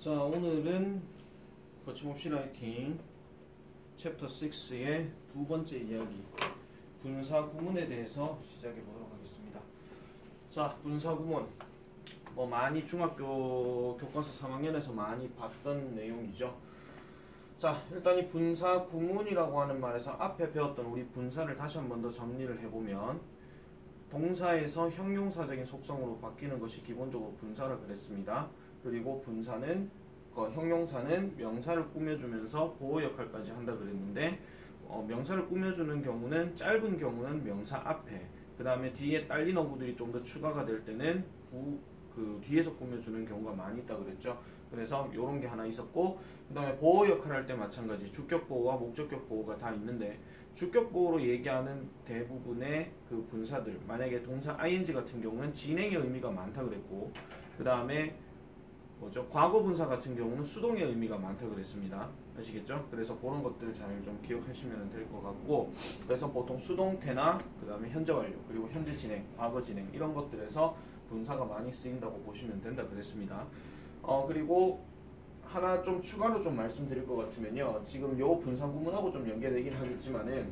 자, 오늘은 거침없이 라이팅 챕터 6의 두 번째 이야기 분사 구문에 대해서 시작해 보도록 하겠습니다. 자, 분사 구문 많이 중학교 교과서 3학년에서 많이 봤던 내용이죠. 자, 일단 이 분사 구문이라고 하는 말에서 앞에 배웠던 우리 분사를 다시 한 번 더 정리를 해보면 동사에서 형용사적인 속성으로 바뀌는 것이 기본적으로 분사라 그랬습니다. 그리고 분사는 형용사는 명사를 꾸며주면서 보호 역할까지 한다 그랬는데 명사를 꾸며주는 경우는 짧은 경우는 명사 앞에 그 다음에 뒤에 딸린 어구들이 좀 더 추가가 될 때는 뒤에서 꾸며주는 경우가 많이 있다 그랬죠. 그래서 이런 게 하나 있었고 그 다음에 보호 역할을 할 때 마찬가지 주격 보호와 목적격 보호가 다 있는데 주격 보호로 얘기하는 대부분의 그 분사들 만약에 동사 ing 같은 경우는 진행의 의미가 많다 그랬고 그 다음에 과거 분사 같은 경우는 수동의 의미가 많다 그랬습니다. 아시겠죠? 그래서 그런 것들을 잘 좀 기억하시면 될 것 같고 그래서 보통 수동태나 그 다음에 현재 완료 그리고 현재 진행, 과거 진행 이런 것들에서 분사가 많이 쓰인다고 보시면 된다 그랬습니다. 그리고 하나 좀 추가로 좀 말씀드릴 것 같으면요. 지금 요 분사 구문하고 좀 연계되긴 하겠지만은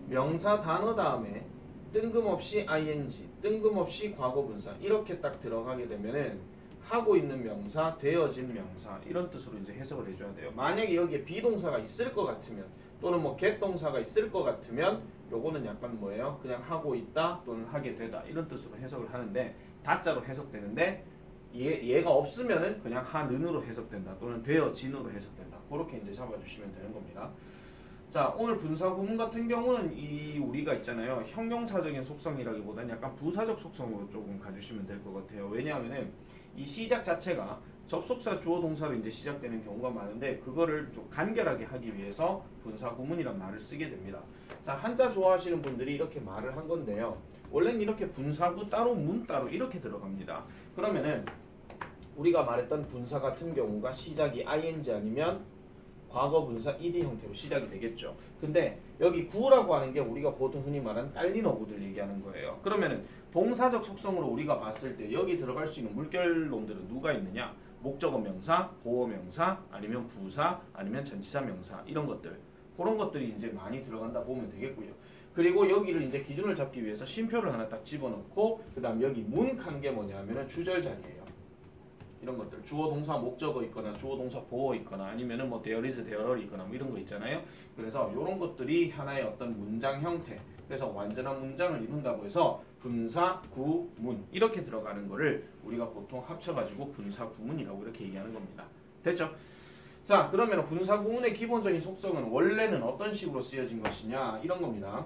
명사 단어 다음에 뜬금없이 ing, 뜬금없이 과거 분사 이렇게 딱 들어가게 되면은 하고 있는 명사, 되어진 명사 이런 뜻으로 이제 해석을 해줘야 돼요. 만약에 여기에 비동사가 있을 것 같으면 또는 get 동사가 있을 것 같으면 요거는 약간 뭐예요? 그냥 하고 있다 또는 하게 되다 이런 뜻으로 해석을 하는데 다자로 해석되는데 얘가 없으면은 그냥 하는으로 해석된다 또는 되어진으로 해석된다 그렇게 이제 잡아주시면 되는 겁니다. 자, 오늘 분사 구문 같은 경우는 우리가 있잖아요. 형용사적인 속성이라기보다는 약간 부사적 속성으로 조금 가주시면 될 것 같아요. 왜냐하면은 이 시작 자체가 접속사 주어 동사로 이제 시작되는 경우가 많은데 그거를 좀 간결하게 하기 위해서 분사 구문이란 말을 쓰게 됩니다. 자, 한자 좋아하시는 분들이 이렇게 말을 한 건데요. 원래는 이렇게 분사구 따로 문 따로 이렇게 들어갑니다. 그러면은 우리가 말했던 분사 같은 경우가 시작이 ing 아니면 과거 분사 ed 형태로 시작이 되겠죠. 근데 여기 구라고 하는 게 우리가 보통 흔히 말하는 딸린 어구들 얘기하는 거예요. 그러면은 동사적 속성으로 우리가 봤을 때 여기 들어갈 수 있는 물결놈들은 누가 있느냐? 목적어 명사, 보어 명사, 아니면 부사, 아니면 전치사 명사 이런 것들. 그런 것들이 이제 많이 들어간다 보면 되겠고요. 그리고 여기를 이제 기준을 잡기 위해서 쉼표를 하나 딱 집어넣고 그 다음 여기 문칸 게 뭐냐면은 주절 자리예요. 이런 것들 주어 동사 목적어 있거나 주어 동사 보어 있거나 아니면은 there is, there are 있거나 이런 거 있잖아요. 그래서 이런 것들이 하나의 어떤 문장 형태 그래서 완전한 문장을 이룬다고 해서 분사, 구, 문 이렇게 들어가는 거를 우리가 보통 합쳐가지고 분사 구문이라고 이렇게 얘기하는 겁니다. 됐죠? 자, 그러면 분사 구문의 기본적인 속성은 원래는 어떤 식으로 쓰여진 것이냐 이런 겁니다.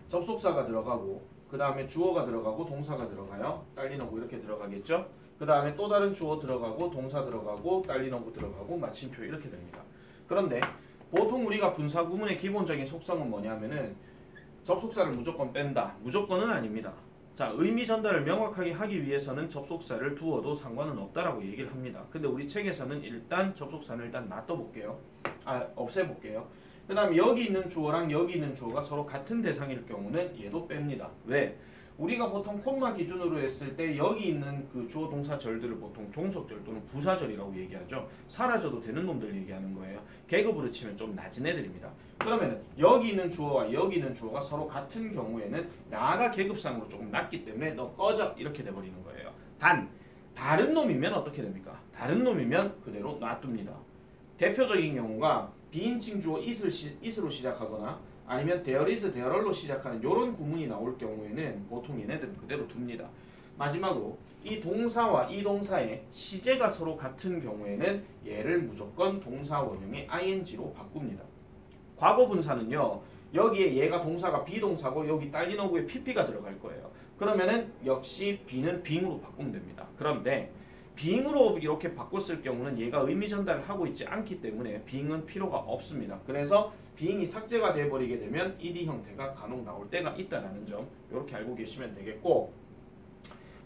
접속사가 들어가고 그 다음에 주어가 들어가고 동사가 들어가요. 딸린 어구 이렇게 들어가겠죠? 그 다음에 또 다른 주어 들어가고 동사 들어가고 딸린 어구 들어가고 마침표 이렇게 됩니다. 그런데 보통 우리가 분사 구문의 기본적인 속성은 뭐냐면은 접속사를 무조건 뺀다. 무조건은 아닙니다. 자, 의미 전달을 명확하게 하기 위해서는 접속사를 두어도 상관은 없다라고 얘기를 합니다. 근데 우리 책에서는 일단 접속사는 일단 놔둬볼게요. 없애볼게요. 그 다음에 여기 있는 주어랑 여기 있는 주어가 서로 같은 대상일 경우는 얘도 뺍니다. 왜? 우리가 보통 콤마 기준으로 했을 때 여기 있는 그 주어 동사 절들을 보통 종속절 또는 부사절이라고 얘기하죠. 사라져도 되는 놈들 얘기하는 거예요. 계급으로 치면 좀 낮은 애들입니다. 그러면 여기 있는 주어와 여기 있는 주어가 서로 같은 경우에는 나가 계급상으로 조금 낮기 때문에 너 꺼져 이렇게 돼버리는 거예요. 다른 놈이면 어떻게 됩니까? 다른 놈이면 그대로 놔둡니다. 대표적인 경우가 비인칭 주어 is로 시작하거나 아니면 there is, there are로 시작하는 이런 구문이 나올 경우에는 보통 얘네들은 그대로 둡니다. 마지막으로 이 동사와 이 동사의 시제가 서로 같은 경우에는 얘를 무조건 동사 원형의 ing로 바꿉니다. 과거 분사는요. 여기에 얘가 동사가 비동사고 여기 딸린 어구에 pp가 들어갈 거예요. 그러면은 역시 be는 being으로 바꾸면 됩니다. 그런데 being으로 이렇게 바꿨을 경우는 얘가 의미 전달을 하고 있지 않기 때문에 being은 필요가 없습니다. 그래서 being이 삭제가 돼버리게 되면 ed 형태가 간혹 나올 때가 있다는 점 이렇게 알고 계시면 되겠고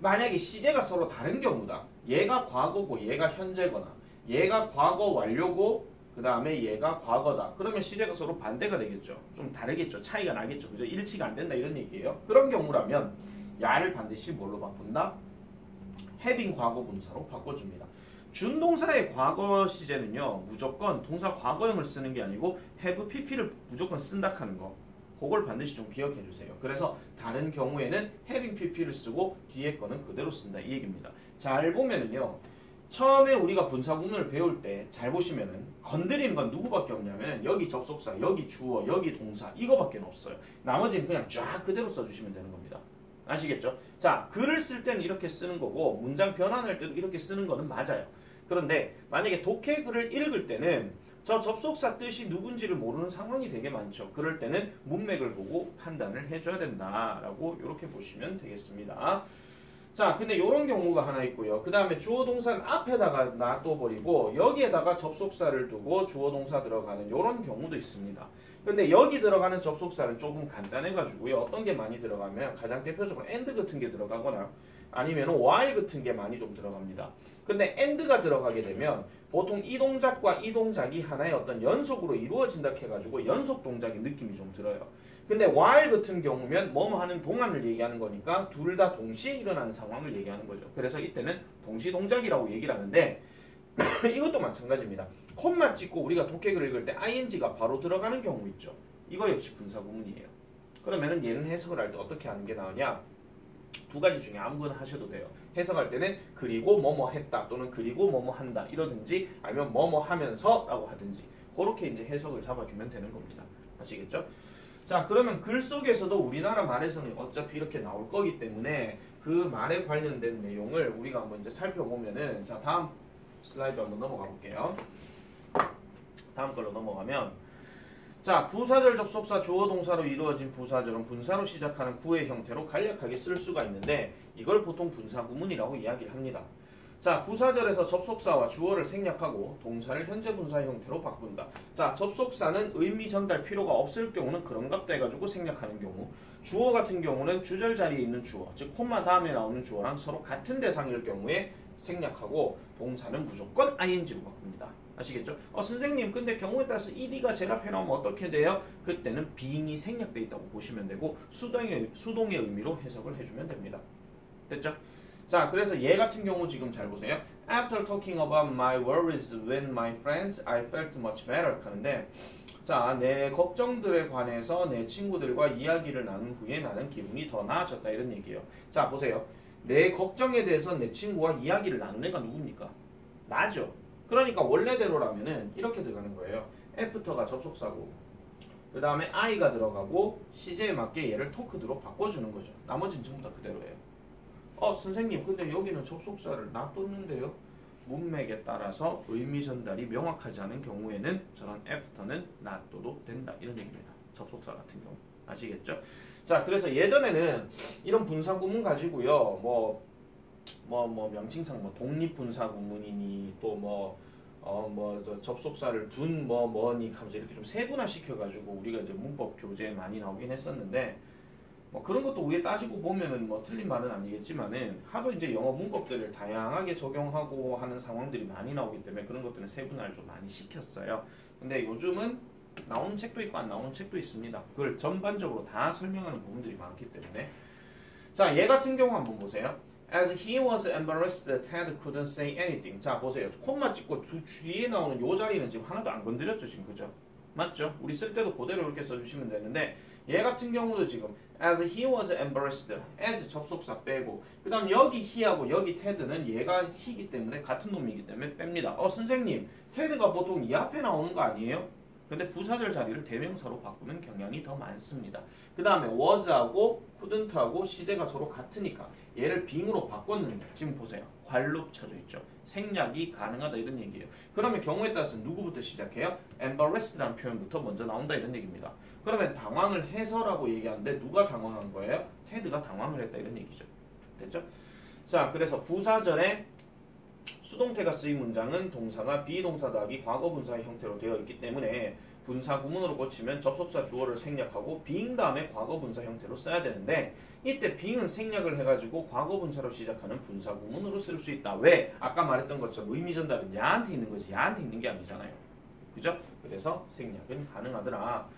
만약에 시제가 서로 다른 경우다. 얘가 과거고 얘가 현재거나 얘가 과거 완료고 그 다음에 얘가 과거다. 그러면 시제가 서로 반대가 되겠죠. 좀 다르겠죠. 차이가 나겠죠. 그죠? 일치가 안 된다 이런 얘기예요. 그런 경우라면 야를 반드시 뭘로 바꾼다? having 과거 분사로 바꿔줍니다. 준동사의 과거 시제는요 무조건 동사 과거형을 쓰는 게 아니고 have pp를 무조건 쓴다 하는 거, 그걸 반드시 좀 기억해 주세요. 그래서 다른 경우에는 having pp를 쓰고 뒤에 거는 그대로 쓴다 이 얘기입니다. 잘 보면은요 처음에 우리가 분사 구문을 배울 때 잘 보시면은 건드리는 건 누구밖에 없냐면 여기 접속사, 여기 주어, 여기 동사 이거밖에 없어요. 나머지는 그냥 쫙 그대로 써주시면 되는 겁니다. 아시겠죠? 자, 글을 쓸 때는 이렇게 쓰는 거고 문장 변환할 때도 이렇게 쓰는 거는 맞아요. 그런데 만약에 독해 글을 읽을 때는 저 접속사 뜻이 누군지를 모르는 상황이 되게 많죠. 그럴 때는 문맥을 보고 판단을 해줘야 된다라고 이렇게 보시면 되겠습니다. 자, 근데 이런 경우가 하나 있고요. 그 다음에 주어 동사는 앞에다가 놔둬버리고 여기에다가 접속사를 두고 주어 동사 들어가는 이런 경우도 있습니다. 근데 여기 들어가는 접속사는 조금 간단해가지고요. 어떤 게 많이 들어가면 가장 대표적으로 and 같은 게 들어가거나 아니면 while 같은 게 많이 좀 들어갑니다. 근데 and가 들어가게 되면 보통 이 동작과 이 동작이 하나의 어떤 연속으로 이루어진다 해가지고 연속 동작의 느낌이 좀 들어요. 근데 while 같은 경우면 뭐뭐 하는 동안을 얘기하는 거니까 둘 다 동시에 일어나는 상황을 얘기하는 거죠. 그래서 이때는 동시 동작이라고 얘기를 하는데 이것도 마찬가지입니다. 콤마 찍고 우리가 독해글 읽을 때 ing가 바로 들어가는 경우 있죠. 이거 역시 분사 구문이에요. 그러면은 얘는 해석을 할 때 어떻게 하는 게 나으냐? 두 가지 중에 아무거나 하셔도 돼요. 해석할 때는 그리고 뭐뭐 했다 또는 그리고 뭐뭐 한다 이러든지 아니면 뭐뭐 하면서 라고 하든지 그렇게 이제 해석을 잡아주면 되는 겁니다. 아시겠죠? 자, 그러면 글 속에서도 우리나라 말에서는 어차피 이렇게 나올 거기 때문에 그 말에 관련된 내용을 우리가 한번 이제 살펴보면은 자, 다음 슬라이드 한번 넘어가 볼게요. 다음 걸로 넘어가면 자, 부사절 접속사 주어 동사로 이루어진 부사절은 분사로 시작하는 구의 형태로 간략하게 쓸 수가 있는데 이걸 보통 분사 구문이라고 이야기를 합니다. 자, 부사절에서 접속사와 주어를 생략하고 동사를 현재 분사 형태로 바꾼다. 자, 접속사는 의미 전달 필요가 없을 경우는 그런갑다 해가지고 생략하는 경우, 주어 같은 경우는 주절 자리에 있는 주어, 즉 콤마 다음에 나오는 주어랑 서로 같은 대상일 경우에 생략하고 동사는 무조건 ing로 바꿉니다. 아시겠죠? 선생님 근데 경우에 따라서 ed가 제일 앞에 나오면 어떻게 돼요? 그때는 being이 생략돼 있다고 보시면 되고 수동의 의미로 해석을 해주면 됩니다. 됐죠? 자, 그래서 얘 같은 경우 지금 잘 보세요. After talking about my worries with my friends, I felt much better 하는데 자, 내 걱정들에 관해서 내 친구들과 이야기를 나눈 후에 나는 기분이 더 나아졌다 이런 얘기예요. 자, 보세요. 내 걱정에 대해서 내 친구와 이야기를 나눈 애가 누굽니까? 나죠. 그러니까 원래대로라면은 이렇게 들어가는 거예요. 애프터가 접속사고 그 다음에 I가 들어가고 시제에 맞게 얘를 토크드로 바꿔주는 거죠. 나머지는 전부 다 그대로예요. 선생님 근데 여기는 접속사를 놔뒀는데요. 문맥에 따라서 의미 전달이 명확하지 않은 경우에는 저런 after는 놔둬도 된다 이런 얘기입니다. 접속사 같은 경우 아시겠죠? 자, 그래서 예전에는 이런 분사 구문 가지고요 명칭상 독립분사 구문이니 또 접속사를 둔 뭐니 하면서 이렇게 좀 세분화 시켜가지고 우리가 이제 문법 교재에 많이 나오긴 했었는데 그런 것도 위에 따지고 보면은 틀린 말은 아니겠지만은 하도 이제 영어 문법들을 다양하게 적용하고 하는 상황들이 많이 나오기 때문에 그런 것들은 세분화를 좀 많이 시켰어요. 근데 요즘은 나오는 책도 있고 안 나오는 책도 있습니다. 그걸 전반적으로 다 설명하는 부분들이 많기 때문에 자, 얘 같은 경우 한번 보세요. As he was embarrassed, Ted couldn't say anything. 자, 보세요. 콤마 찍고 뒤에 나오는 요 자리는 지금 하나도 안 건드렸죠, 지금 그죠? 맞죠? 우리 쓸 때도 그대로 이렇게 써주시면 되는데 얘 같은 경우도 지금 as he was embarrassed, as 접속사 빼고 그 다음 여기 he하고 여기 ted는 얘가 he이기 때문에 같은 놈이기 때문에 뺍니다. 선생님, ted가 보통 이 앞에 나오는 거 아니에요? 근데 부사절 자리를 대명사로 바꾸는 경향이 더 많습니다. 그 다음에 was하고 couldn't하고 시제가 서로 같으니까 얘를 being으로 바꿨는데 지금 보세요. 괄로 붙여져 있죠. 생략이 가능하다 이런 얘기예요. 그러면 경우에 따라서 누구부터 시작해요? embarrassed라는 표현부터 먼저 나온다 이런 얘기입니다. 그러면 당황을 해서라고 얘기하는데 누가 당황한 거예요? 테드가 당황을 했다 이런 얘기죠. 됐죠? 자, 그래서 부사절에 수동태가 쓰인 문장은 동사가 비동사 더하기 과거 분사의 형태로 되어 있기 때문에 분사 구문으로 고치면 접속사 주어를 생략하고 being 다음에 과거 분사 형태로 써야 되는데 이때 being은 생략을 해가지고 과거 분사로 시작하는 분사 구문으로 쓸 수 있다. 왜? 아까 말했던 것처럼 의미 전달은 야한테 있는 거지 야한테 있는 게 아니잖아요. 그죠? 그래서 생략은 가능하더라.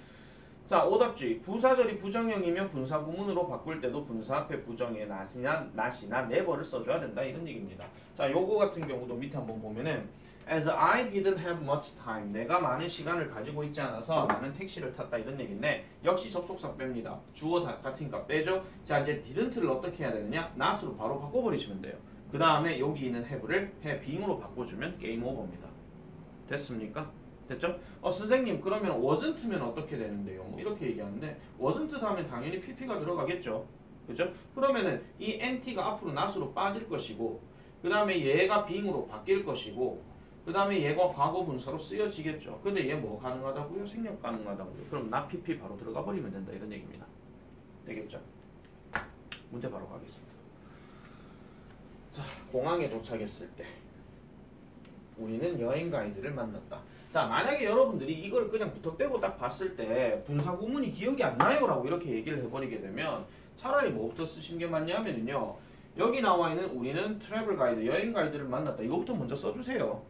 자, 오답지. 부사절이 부정형이면 분사 구문으로 바꿀 때도 분사 앞에 부정의 not이나 never를 써줘야 된다. 이런 얘기입니다. 자, 요거 같은 경우도 밑에 한번 보면은 As I didn't have much time. 내가 많은 시간을 가지고 있지 않아서 나는 택시를 탔다. 이런 얘기인데 역시 접속사 뺍니다. 주어 같으니까 빼죠. 자, 이제 didn't를 어떻게 해야 되느냐? not으로 바로 바꿔버리시면 돼요. 그 다음에 여기 있는 have를 being으로 바꿔주면 게임 오버입니다. 됐습니까? 됐죠? 선생님 그러면 wasn't면 어떻게 되는데요? 뭐 이렇게 얘기하는데 wasn't 하면 당연히 pp가 들어가겠죠. 그죠? 그러면은 이 nt가 앞으로 not으로 빠질 것이고 그 다음에 얘가 being으로 바뀔 것이고 그 다음에 얘가 과거 분사로 쓰여지겠죠. 근데 얘 뭐 가능하다고요? 생략 가능하다고요. 그럼 not pp 바로 들어가 버리면 된다. 이런 얘기입니다. 되겠죠? 문제 바로 가겠습니다. 자, 공항에 도착했을 때 우리는 여행 가이드를 만났다. 자, 만약에 여러분들이 이걸 그냥 부탁대고 딱 봤을 때 분사 구문이 기억이 안 나요 라고 이렇게 얘기를 해버리게 되면 차라리 뭐부터 쓰시는 게 맞냐면요, 여기 나와 있는 우리는 트래블 가이드, 여행 가이드를 만났다. 이거부터 먼저 써주세요.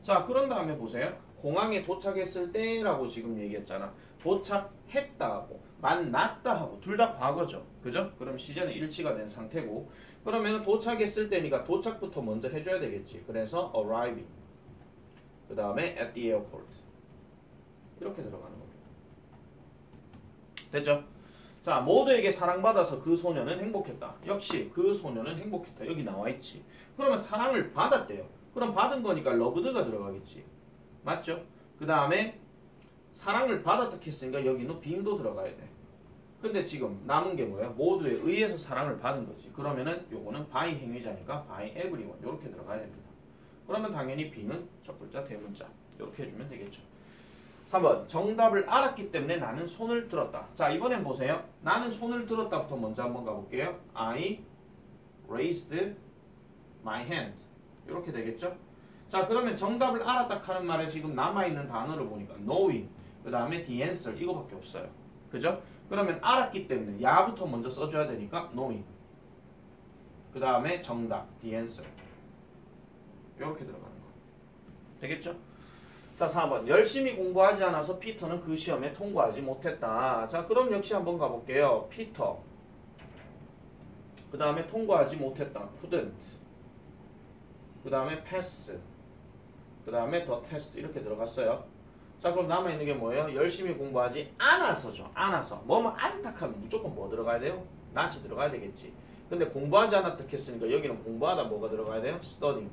자, 그런 다음에 보세요. 공항에 도착했을 때 라고 지금 얘기했잖아. 도착했다 하고 만났다 하고 둘 다 과거죠. 그죠? 그럼 시제는 일치가 된 상태고, 그러면 도착했을 때니까 도착부터 먼저 해줘야 되겠지. 그래서 arriving, 그 다음에 at the airport 이렇게 들어가는 겁니다. 됐죠? 자, 모두에게 사랑받아서 그 소녀는 행복했다. 역시 그 소녀는 행복했다. 여기 나와있지. 그러면 사랑을 받았대요. 그럼 받은 거니까 loved가 들어가겠지. 맞죠? 그 다음에 사랑을 받았다 했으니까 여기는 being도 들어가야 돼. 근데 지금 남은 게 뭐야? 모두에 의해서 사랑을 받은 거지. 그러면은 요거는 by 행위자니까 by everyone 이렇게 들어가야 됩니다. 그러면 당연히 being은 첫 글자 대문자 이렇게 해주면 되겠죠. 3번 정답을 알았기 때문에 나는 손을 들었다. 자, 이번엔 보세요. 나는 손을 들었다부터 먼저 한번 가볼게요. I raised my hand 이렇게 되겠죠. 자, 그러면 정답을 알았다 하는 말에 지금 남아있는 단어를 보니까 knowing, 그 다음에 the answer 이거밖에 없어요. 그죠? 그러면 알았기 때문에 야부터 먼저 써줘야 되니까 knowing, 그 다음에 정답 the answer 이렇게 들어가는 거 되겠죠? 자, 4번 열심히 공부하지 않아서 피터는 그 시험에 통과하지 못했다. 자, 그럼 역시 한번 가볼게요. 피터, 그 다음에 통과하지 못했다 couldn't, 그 다음에 pass, 그 다음에 the test 이렇게 들어갔어요. 자, 그럼 남아있는 게 뭐예요? 열심히 공부하지 않아서죠. 않아서 뭐뭐 않다 하면 무조건 뭐 들어가야 돼요? not이 들어가야 되겠지. 근데 공부하지 않았다 했으니까 여기는 공부하다 뭐가 들어가야 돼요? studying,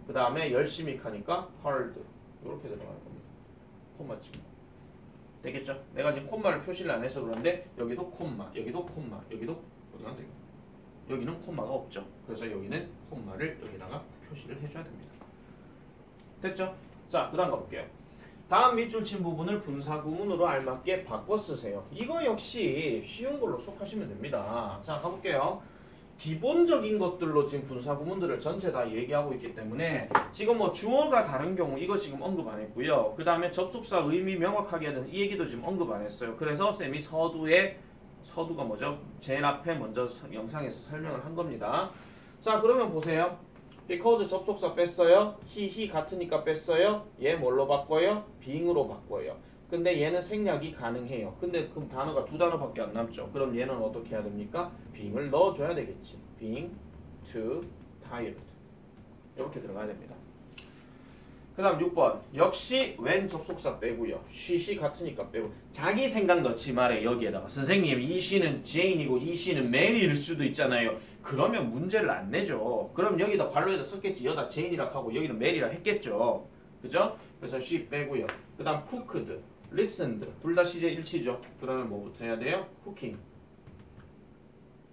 그 다음에 열심히 하니까 hard 이렇게 들어가는 겁니다. 콤마 찍고 되겠죠? 내가 지금 콤마를 표시를 안 해서 그런데 여기도 콤마, 여기도 콤마, 여기도 어디 간다 이거. 여기는 콤마가 없죠. 그래서 여기는 콤마를 여기다가 표시를 해줘야 됩니다. 됐죠? 자, 그 다음 가볼게요. 다음 밑줄 친 부분을 분사 구문으로 알맞게 바꿔 쓰세요. 이거 역시 쉬운 걸로 속하시면 됩니다. 자, 가볼게요. 기본적인 것들로 지금 분사 구문들을 전체 다 얘기하고 있기 때문에 지금 뭐 주어가 다른 경우 이거 지금 언급 안 했고요. 그 다음에 접속사 의미 명확하게 하는 이 얘기도 지금 언급 안 했어요. 그래서 쌤이 서두가 뭐죠? 제일 앞에 먼저 영상에서 설명을 한 겁니다. 자, 그러면 보세요. because 접속사 뺐어요. he 같으니까 뺐어요. 얘 뭘로 바꿔요? being으로 바꿔요. 근데 얘는 생략이 가능해요. 근데 그럼 단어가 두 단어밖에 안 남죠. 그럼 얘는 어떻게 해야 됩니까? being을 넣어줘야 되겠지. being too tired 이렇게 들어가야 됩니다. 그 다음 6번 역시 when 접속사 빼고요. she 같으니까 빼고 자기 생각 넣지 말해. 여기에다가 선생님 이 she는 Jane이고 이 she는 Mary일 수도 있잖아요. 그러면 문제를 안 내죠. 그럼 여기다 괄호에다 썼겠지. 여기다 Jane이라 하고 여기는 Mary라 했겠죠. 그죠? 그래서 she 빼고요. 그 다음 cooked, listened 둘 다 시제 일치죠. 그러면 뭐부터 해야 돼요? cooking,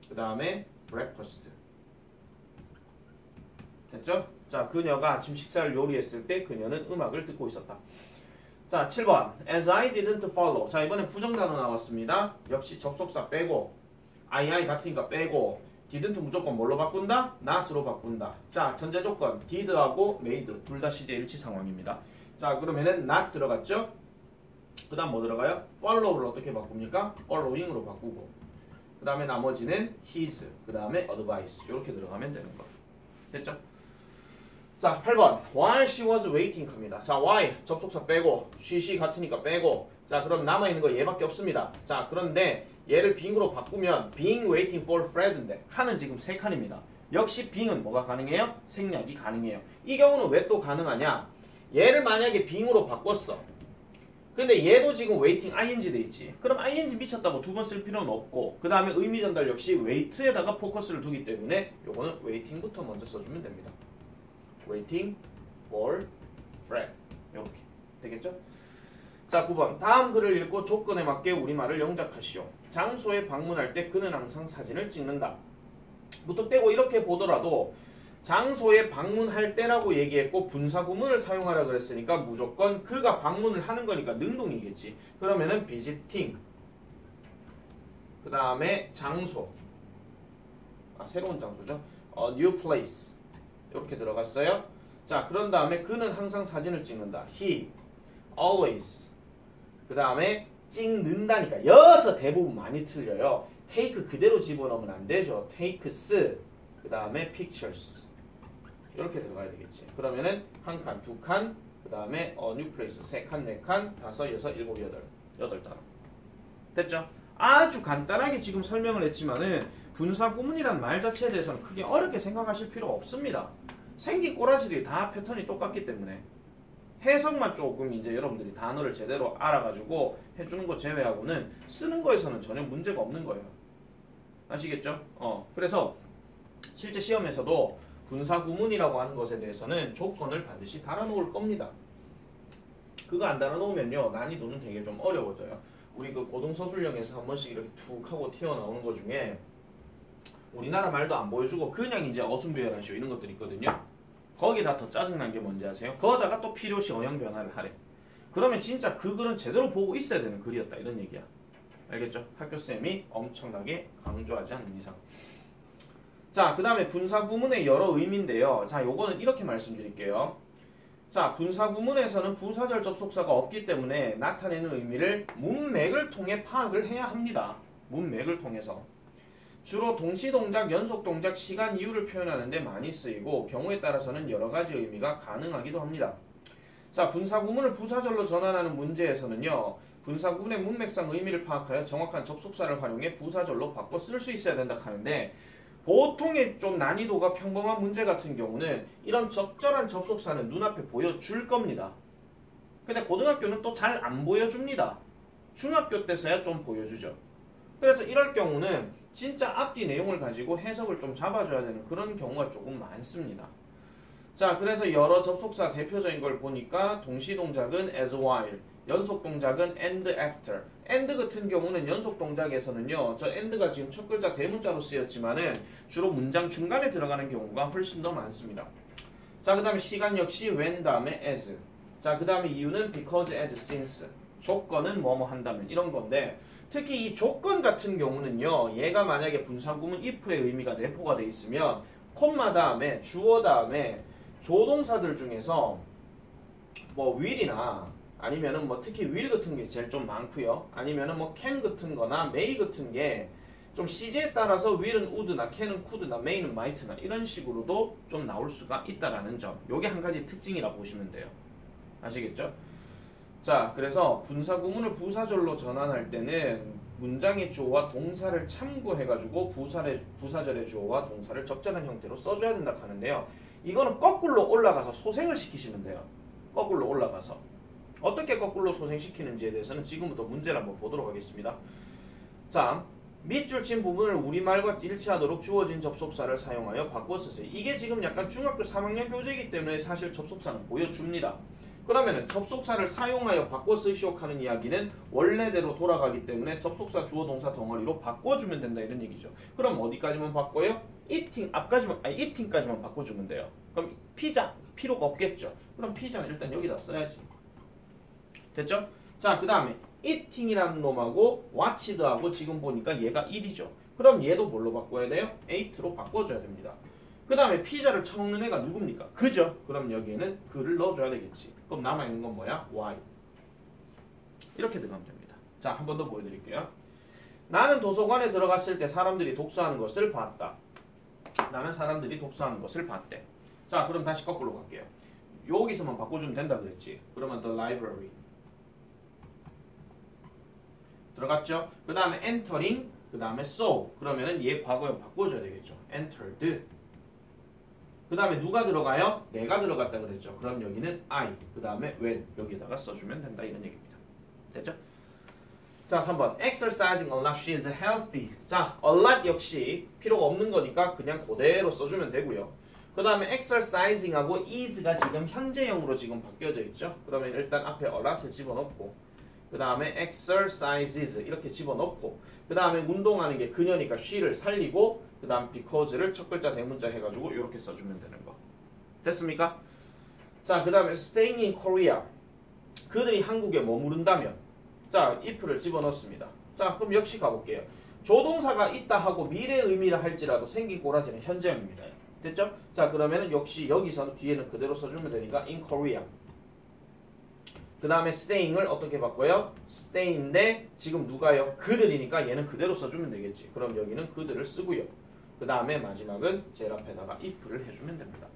그 다음에 breakfast 됐죠? 자, 그녀가 아침 식사를 요리했을 때 그녀는 음악을 듣고 있었다. 자, 7번 as I didn't follow. 자, 이번엔 부정단어 나왔습니다. 역시 접속사 빼고 I 같으니까 빼고 didn't 무조건 뭘로 바꾼다? not으로 바꾼다. 자, 전제 조건 did하고 made 둘 다 시제 일치 상황입니다. 자, 그러면은 not 들어갔죠? 그 다음 뭐 들어가요? follow를 어떻게 바꿉니까? following으로 바꾸고 그 다음에 나머지는 his, 그 다음에 advice 이렇게 들어가면 되는 거 됐죠? 자, 8번. While she was waiting 갑니다. 자, why 접속사 빼고 she 같으니까 빼고 자, 그럼 남아있는 거 얘밖에 없습니다. 자, 그런데 얘를 being으로 바꾸면 being waiting for Fred인데 칸은 지금 3칸입니다. 역시 being은 뭐가 가능해요? 생략이 가능해요. 이 경우는 왜 또 가능하냐? 얘를 만약에 being으로 바꿨어. 근데 얘도 지금 waiting ing 돼 있지. 그럼 ing 미쳤다고 두 번 쓸 필요는 없고 그 다음에 의미 전달 역시 wait에다가 포커스를 두기 때문에 요거는 waiting부터 먼저 써주면 됩니다. waiting for Fred 이렇게 되겠죠? 자, 9번. 다음 글을 읽고 조건에 맞게 우리말을 영작하시오. 장소에 방문할 때 그는 항상 사진을 찍는다. 무턱대고 이렇게 보더라도 장소에 방문할 때라고 얘기했고 분사구문을 사용하라 그랬으니까 무조건 그가 방문을 하는 거니까 능동이겠지. 그러면은 visiting 그 다음에 장소 새로운 장소죠. new place 이렇게 들어갔어요. 자, 그런 다음에 그는 항상 사진을 찍는다. he always 그 다음에 찍는다니까 여기서 대부분 많이 틀려요. take 그대로 집어넣으면 안 되죠. takes 그 다음에 pictures 이렇게 들어가야 되겠지. 그러면은 한 칸, 두 칸, 그 다음에 new place 세 칸, 네 칸, 다섯, 여섯, 일곱, 여덟 단어. 됐죠? 아주 간단하게 지금 설명을 했지만은 분사구문이란 말 자체에 대해서는 크게 어렵게 생각하실 필요 없습니다. 생긴 꼬라지들이 다 패턴이 똑같기 때문에 해석만 조금 이제 여러분들이 단어를 제대로 알아가지고 해주는 거 제외하고는 쓰는 거에서는 전혀 문제가 없는 거예요. 아시겠죠? 그래서 실제 시험에서도 분사구문이라고 하는 것에 대해서는 조건을 반드시 달아놓을 겁니다. 그거 안 달아놓으면요 난이도는 되게 좀 어려워져요. 우리 그 고등서술형에서 한 번씩 이렇게 툭 하고 튀어나오는 것 중에 우리나라 말도 안 보여주고 그냥 이제 어순배열하시오 이런 것들이 있거든요. 거기다 더 짜증난 게 뭔지 아세요? 거기다가 또 필요시 어형 변화를 하래. 그러면 진짜 그 글은 제대로 보고 있어야 되는 글이었다 이런 얘기야. 알겠죠? 학교쌤이 엄청나게 강조하지 않는 이상. 자, 그 다음에 분사구문의 여러 의미인데요. 자, 요거는 이렇게 말씀드릴게요. 자, 분사구문에서는 부사절 접속사가 없기 때문에 나타내는 의미를 문맥을 통해 파악을 해야 합니다. 문맥을 통해서. 주로 동시동작, 연속동작, 시간, 이유를 표현하는 데 많이 쓰이고 경우에 따라서는 여러 가지 의미가 가능하기도 합니다. 자, 분사구문을 부사절로 전환하는 문제에서는요. 분사구문의 문맥상 의미를 파악하여 정확한 접속사를 활용해 부사절로 바꿔 쓸 수 있어야 된다 하는데 보통의 좀 난이도가 평범한 문제 같은 경우는 이런 적절한 접속사는 눈앞에 보여줄 겁니다. 근데 고등학교는 또 잘 안 보여줍니다. 중학교 때서야 좀 보여주죠. 그래서 이럴 경우는 진짜 앞뒤 내용을 가지고 해석을 좀 잡아줘야 되는 그런 경우가 조금 많습니다. 자, 그래서 여러 접속사 대표적인 걸 보니까 동시동작은 as while, 연속동작은 and after. and 같은 경우는 연속동작에서는요. 저 and가 지금 첫 글자 대문자로 쓰였지만은 주로 문장 중간에 들어가는 경우가 훨씬 더 많습니다. 자, 그 다음에 시간 역시 when 다음에 as. 자, 그 다음에 이유는 because, as, since. 조건은 뭐뭐 한다면 이런 건데 특히 이 조건 같은 경우는요. 얘가 만약에 분사구문 if의 의미가 내포가 돼 있으면 콤마 다음에 주어 다음에 조동사들 중에서 뭐 will이나 아니면은 뭐 특히 will 같은 게 제일 좀 많고요. 아니면은 뭐 can 같은 거나 may 같은 게 좀 시제에 따라서 will은 would나 can은 could나 may는 might나 이런 식으로도 좀 나올 수가 있다라는 점. 요게 한 가지 특징이라 보시면 돼요. 아시겠죠? 자, 그래서 분사구문을 부사절로 전환할 때는 문장의 주어와 동사를 참고해가지고 부사절의 주어와 동사를 적절한 형태로 써줘야 된다 하는데요. 이거는 거꾸로 올라가서 소생을 시키시면 돼요. 거꾸로 올라가서. 어떻게 거꾸로 소생시키는지에 대해서는 지금부터 문제를 한번 보도록 하겠습니다. 자, 밑줄 친 부분을 우리말과 일치하도록 주어진 접속사를 사용하여 바꿔 쓰세요. 이게 지금 약간 중학교 3학년 교재이기 때문에 사실 접속사는 보여줍니다. 그러면은 접속사를 사용하여 바꿔 쓰시오 하는 이야기는 원래대로 돌아가기 때문에 접속사 주어 동사 덩어리로 바꿔주면 된다 이런 얘기죠. 그럼 어디까지만 바꿔요? eating 앞까지만 eating까지만 바꿔주면 돼요. 그럼 피자 필요가 없겠죠. 그럼 피자는 일단 여기다 써야지. 됐죠? 자, 그 다음에 eating이라는 놈하고 watched하고 지금 보니까 얘가 1이죠. 그럼 얘도 뭘로 바꿔야 돼요? 8로 바꿔줘야 됩니다. 그 다음에 피자를 처먹는 애가 누굽니까? 그죠? 그럼 여기에는 그를 넣어줘야 되겠지. 그럼 남아있는 건 뭐야? y. 이렇게 들어가면 됩니다. 자, 한 번 더 보여드릴게요. 나는 도서관에 들어갔을 때 사람들이 독서하는 것을 봤다. 나는 사람들이 독서하는 것을 봤대. 자, 그럼 다시 거꾸로 갈게요. 여기서만 바꿔주면 된다 그랬지. 그러면 the library 들어갔죠? 그 다음에 entering, 그 다음에 saw. 그러면은 얘 과거형 바꿔줘야 되겠죠. entered. 그 다음에 누가 들어가요? 내가 들어갔다 그랬죠. 그럼 여기는 I. 그 다음에 when. 여기다가 써주면 된다. 이런 얘기입니다. 됐죠? 자, 3번. exercising a lot. She is healthy. 자, a lot 역시 필요가 없는 거니까 그냥 그대로 써주면 되고요. 그 다음에 exercising하고 is가 지금 현재형으로 지금 바뀌어져 있죠. 그러면 일단 앞에 a lot을 집어넣고 그 다음에 exercises 이렇게 집어넣고 그 다음에 운동하는 게 그녀니까 she를 살리고 그 다음 because를 첫 글자 대문자 해가지고 이렇게 써주면 되는 거. 됐습니까? 자, 그 다음에 staying in Korea. 그들이 한국에 머무른다면 자, if를 집어넣습니다. 자, 그럼 역시 가볼게요. 조동사가 있다 하고 미래 의미를 할지라도 생긴 꼬라지는 현재형입니다. 됐죠? 자, 그러면 역시 여기서는 뒤에는 그대로 써주면 되니까 in Korea. 그 다음에 staying을 어떻게 바꿔요? stay인데 지금 누가요? 그들이니까 얘는 그대로 써주면 되겠지. 그럼 여기는 그들을 쓰고요. 그 다음에 마지막은 제일 앞에다가 if를 해주면 됩니다.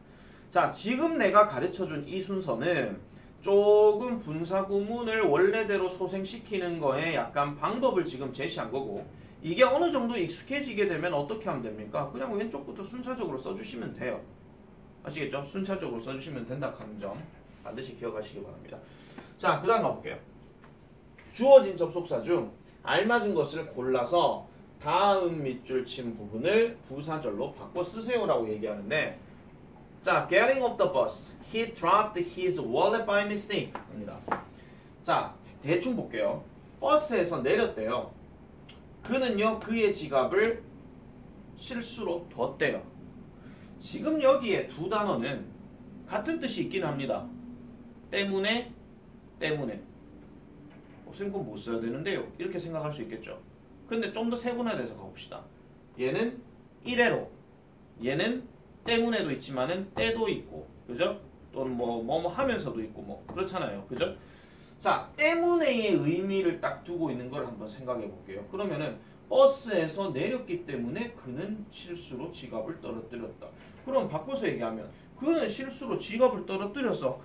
자, 지금 내가 가르쳐준 이 순서는 조금 분사구문을 원래대로 소생시키는 거에 약간 방법을 지금 제시한 거고 이게 어느 정도 익숙해지게 되면 어떻게 하면 됩니까? 그냥 왼쪽부터 순차적으로 써주시면 돼요. 아시겠죠? 순차적으로 써주시면 된다 하는 점 반드시 기억하시기 바랍니다. 자, 그 다음 가볼게요. 주어진 접속사 중 알맞은 것을 골라서 다음 밑줄 친 부분을 부사절로 바꿔 쓰세요라고 얘기하는데 자, getting off the bus. He dropped his wallet by mistake. 입니다. 자, 대충 볼게요. 버스에서 내렸대요. 그는요, 그의 지갑을 실수로 뒀대요. 지금 여기에 두 단어는 같은 뜻이 있긴 합니다. 때문에, 때문에. 선생님 그건 못 써야 되는데요. 이렇게 생각할 수 있겠죠. 근데 좀 더 세분화돼서 가봅시다. 얘는 이래로, 얘는 때문에도 있지만은 때도 있고, 그죠? 또는 뭐 하면서도 있고, 뭐 그렇잖아요, 그죠? 자, 때문에의 의미를 딱 두고 있는 걸 한번 생각해 볼게요. 그러면은 버스에서 내렸기 때문에 그는 실수로 지갑을 떨어뜨렸다. 그럼 바꿔서 얘기하면 그는 실수로 지갑을 떨어뜨렸어.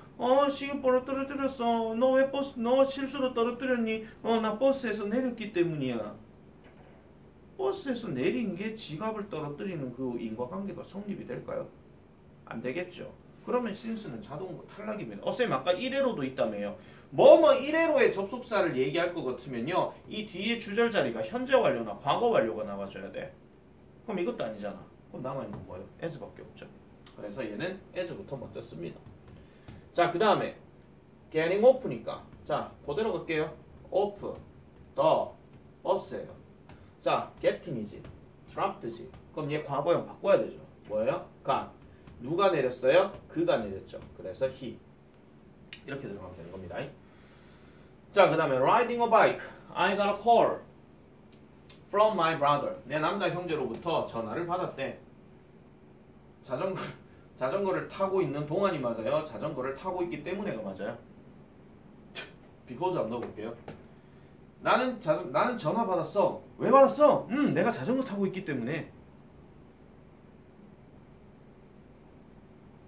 지갑 떨어뜨렸어. 너 실수로 떨어뜨렸니? 나 버스에서 내렸기 때문이야. 버스에서 내린 게 지갑을 떨어뜨리는 그 인과관계가 성립이 될까요? 안 되겠죠. 그러면 since는 자동 탈락입니다. 쌤 아까 이래로도 있다며요. 이래로의 접속사를 얘기할 것 같으면요. 이 뒤에 주절 자리가 현재 완료나 과거 완료가 나와줘야 돼. 그럼 이것도 아니잖아. 그럼 남아있는 건 뭐예요? as밖에 없죠. 그래서 얘는 as부터 먼저 씁니다. 자, 그 다음에 getting off니까 자, 그대로 갈게요. off, the, bus예요. 자, getting이지, dropped지. 그럼 얘 과거형 바꿔야 되죠. 뭐예요? got. 누가 내렸어요? 그가 내렸죠. 그래서 he. 이렇게 들어가면 되는 겁니다. 자, 그 다음에 riding a bike. I got a call from my brother. 내 남자 형제로부터 전화를 받았대. 자전거를 타고 있는 동안이 맞아요? 자전거를 타고 있기 때문에가 맞아요? because 한번 넣어볼게요. 나는 전화 받았어. 왜 받았어? 내가 자전거 타고 있기 때문에.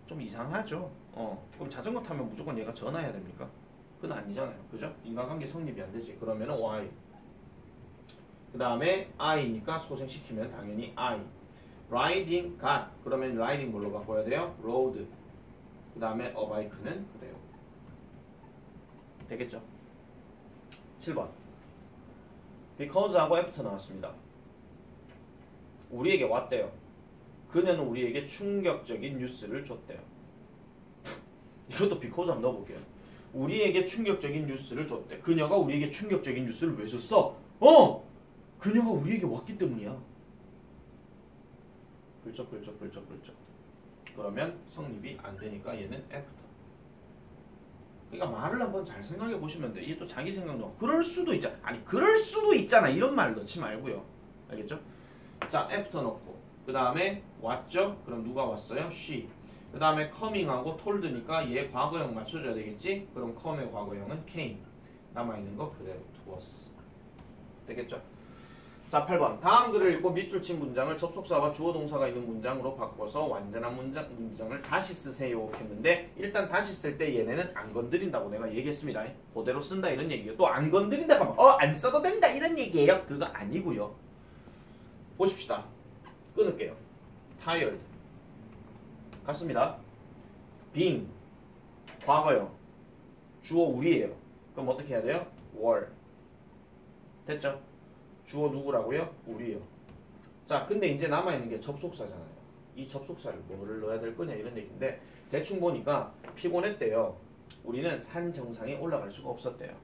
좀 이상하죠. 그럼 자전거 타면 무조건 얘가 전화해야 됩니까? 그건 아니잖아요. 그죠? 인간관계 성립이 안 되지. 그러면은 why. 그 다음에 I니까 소생시키면 당연히 I. riding, got. 그러면 riding 뭘로 바꿔야 돼요? road. 그 다음에 a bike는 그래요. 되겠죠? 7번. because하고 after 나왔습니다. 우리에게 왔대요. 그녀는 우리에게 충격적인 뉴스를 줬대요. 이것도 because 한번 넣어볼게요. 우리에게 충격적인 뉴스를 줬대. 그녀가 우리에게 충격적인 뉴스를 왜 줬어? 그녀가 우리에게 왔기 때문이야. 글쩍. 그러면 성립이 안 되니까 얘는 after. 그러니까 말을 한번 잘 생각해 보시면 돼. 이게 또 자기 생각도 그럴 수도 있잖아. 그럴 수도 있잖아. 이런 말 넣지 말고요. 알겠죠? 자, after 넣고 그 다음에 왔죠? 그럼 누가 왔어요? she. 그 다음에 coming하고 told니까 얘 과거형 맞춰줘야 되겠지? 그럼 come의 과거형은 came. 남아있는 거 그대로 was. 되겠죠? 자, 8번. 다음 글을 읽고 밑줄 친 문장을 접속사와 주어 동사가 있는 문장으로 바꿔서 완전한 문장을 다시 쓰세요 했는데 일단 다시 쓸 때 얘네는 안 건드린다고 내가 얘기했습니다. 그대로 쓴다 이런 얘기예요. 또 안 건드린다 하면 안 써도 된다 이런 얘기예요. 그거 아니고요. 보십시다. 끊을게요. tired. 같습니다. being. 과거요. 주어 우리예요. 그럼 어떻게 해야 돼요? were. 됐죠? 주어 누구라고요? 우리요. 자, 근데 이제 남아있는 게 접속사잖아요. 이 접속사를 뭐를 넣어야 될 거냐 이런 얘기인데 대충 보니까 피곤했대요. 우리는 산 정상에 올라갈 수가 없었대요.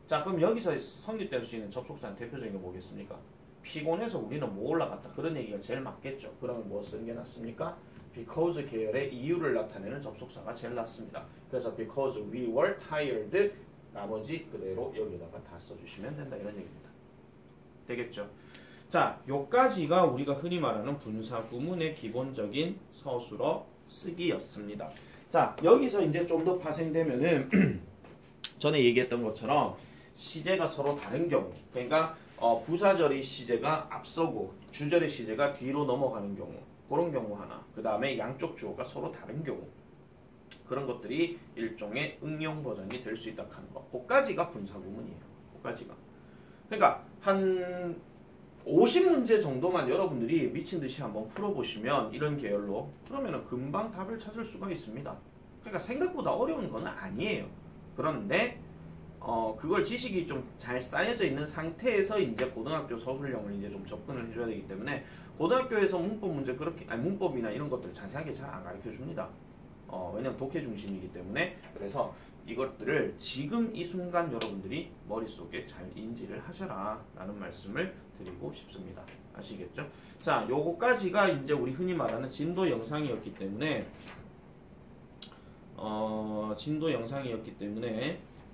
자, 그럼 여기서 성립될 수 있는 접속사는 대표적인 게 뭐겠습니까? 피곤해서 우리는 못 올라갔다. 그런 얘기가 제일 맞겠죠. 그러면 뭐 쓰는 게 낫습니까? because 계열의 이유를 나타내는 접속사가 제일 낫습니다. 그래서 because we were tired 나머지 그대로 여기다가 다 써주시면 된다 이런 얘기입니다. 되겠죠? 자, 요까지가 우리가 흔히 말하는 분사 구문의 기본적인 서술어 쓰기였습니다. 자, 여기서 이제 좀 더 파생되면은 전에 얘기했던 것처럼 시제가 서로 다른 경우, 그러니까 부사절의 시제가 앞서고 주절의 시제가 뒤로 넘어가는 경우, 그런 경우 하나. 그 다음에 양쪽 주어가 서로 다른 경우, 그런 것들이 일종의 응용 버전이 될 수 있다 하는 거. 그까지가 분사 구문이에요. 그까지가. 그러니까 한 50문제 정도만 여러분들이 미친 듯이 한번 풀어보시면 이런 계열로 그러면은 금방 답을 찾을 수가 있습니다. 그러니까 생각보다 어려운 건 아니에요. 그런데 그걸 지식이 좀 잘 쌓여져 있는 상태에서 이제 고등학교 서술형을 이제 좀 접근을 해줘야 되기 때문에 고등학교에서 문법 문제 그렇게 문법이나 이런 것들 자세하게 잘 안 가르쳐 줍니다. 왜냐면 독해 중심이기 때문에. 그래서 이것들을 지금 이 순간 여러분들이 머릿속에 잘 인지를 하셔라 라는 말씀을 드리고 싶습니다. 아시겠죠? 자, 요거까지가 이제 우리 흔히 말하는 진도 영상이었기 때문에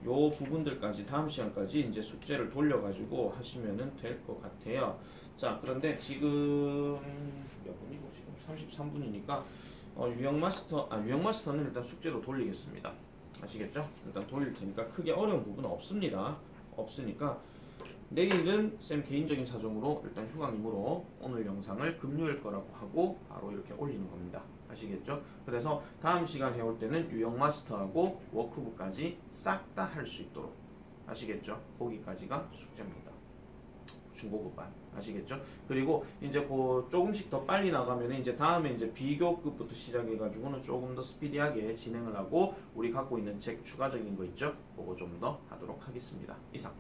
요 부분들까지 다음 시간까지 이제 숙제를 돌려가지고 하시면은 될 것 같아요. 자, 그런데 지금 몇 분이고 지금 33분이니까 유형 마스터는 일단 숙제로 돌리겠습니다. 아시겠죠? 일단 돌릴 테니까 크게 어려운 부분은 없습니다. 없으니까 내일은 쌤 개인적인 사정으로 일단 휴강이므로 오늘 영상을 금요일 거라고 하고 바로 이렇게 올리는 겁니다. 아시겠죠? 그래서 다음 시간 해올 때는 유형 마스터하고 워크북까지 싹 다 할 수 있도록. 아시겠죠? 거기까지가 숙제입니다. 중고급반. 아시겠죠? 그리고 이제 조금씩 더 빨리 나가면 이제 다음에 이제 비교급부터 시작해가지고는 조금 더 스피디하게 진행을 하고 우리 갖고 있는 책 추가적인 거 있죠? 그거 좀 더 하도록 하겠습니다. 이상.